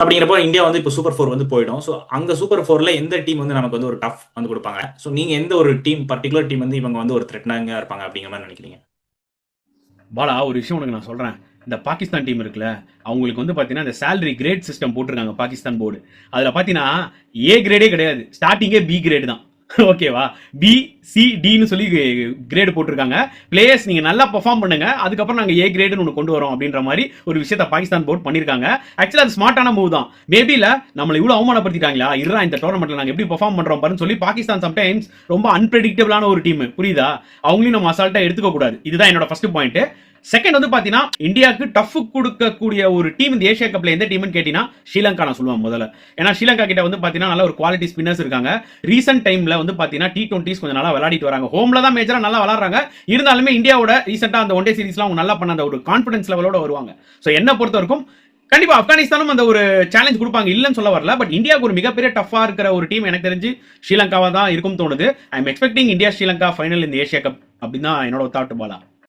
அப்படிங்கிறப்போ இந்தியா வந்து இப்போ சூப்பர் 4 வந்து போயிடும். ஸோ அங்க சூப்பர் 4ல எந்த டீம் வந்து நமக்கு வந்து ஒரு டஃப் வந்து கொடுப்பாங்க? ஸோ நீங்க எந்த ஒரு டீம் பர்டிகுலர் டீம் வந்து இவங்க வந்து ஒரு த்ரெட்னாங்க இருப்பாங்க அப்படிங்கிற மாதிரி நினைக்கிறீங்க? பாலா, ஒரு விஷயம் உனக்கு நான் சொல்றேன். இந்த பாகிஸ்தான் டீம் இருக்குல்ல, அவங்களுக்கு வந்து பாத்தீங்கன்னா இந்த சேலரி கிரேட் சிஸ்டம் போட்டிருக்காங்க பாகிஸ்தான் போர்டு. அதுல பாத்தீங்கன்னா ஏ கிரேடே கிடையாது, ஸ்டார்டிங்கே பி கிரேடு தான். ஓகேவா? பி சி டின்னு சொல்லி கிரேடு போட்டிருக்காங்க. பிளேயர்ஸ் நீங்க நல்லா பெர்ஃபார்ம் பண்ணுங்க, அதுக்கப்புறம் நாங்க ஏ கிரேடுன்னு ஒன்று கொண்டு வரோம் அப்படின்ற மாதிரி ஒரு விஷயத்த பாகிஸ்தான் போர்டு பண்ணிருக்காங்க. ஆக்சுவலா அது ஸ்மார்ட்டான மூவ் தான். மேபி இல்ல நம்மள இவ்வளவு அவமானப்படுத்திட்டாங்களா, இருறா இந்த டோர்னமெண்ட்ல நாங்க எப்படி பெர்ஃபார்ம் பண்றோம் பாருன்னு சொல்லி பாகிஸ்தான் சம்டைம்ஸ் ரொம்ப அன்பிரடிக்டபிளான ஒரு டீம், புரியுதா? அவங்களையும் நம்ம அசால்ட்டா எடுத்துக்க கூடாது. இதுதான் என்னோட ஃபர்ஸ்ட் பாயிண்ட். செகண்ட் வந்து பாத்தீங்கன்னா இந்தியாவுக்கு டஃப் கொடுக்கக்கூடிய ஒரு டீம் இந்த ஏசியா கப்ல எந்த டீம்னு கேட்டீங்கன்னா ஸ்ரீலங்கா நான் சொல்லுவேன் முதல்ல. ஏன்னா ஸ்ரீலங்கா கிட்ட வந்து பாத்தீங்கன்னா நல்ல ஒரு குவாலிட்டி ஸ்பின்னர்ஸ் இருக்காங்க. ரீசன்ட் டைம்ல வந்து பாத்தீங்கன்னா T20s கொஞ்சம் நல்லா விளையாடிட்டு வராங்க. ஹோம்ல தான் மேஜரா நல்லா விளையாடுறாங்க. இருந்தாலுமே இந்தியாவோட ரீசெண்டா அந்த ஒன் டே சீரிஸ்லாம் அவங்க நல்லா பண்ண அந்த ஒரு கான்ஃபிடன்ஸ் லெவலோட வருவாங்க. சோ என்ன பொறுத்த வரைக்கும் கண்டிப்பா ஆப்கானிஸ்தானும் அந்த ஒரு சேலஞ்ச் கொடுப்பாங்க, இல்லன்னு சொல்ல வரல. பட் இந்தியாவுக்கு ஒரு மிகப்பெரிய டஃபா இருக்கிற ஒரு டீம் எனக்கு தெரிஞ்சு ஸ்ரீலங்காவா தான் இருக்கும் தோணுது. I am expecting India Sri Lanka final இந்த ஏசியா கப் அப்படின்னு தான் என்னோட தாட் பாலா.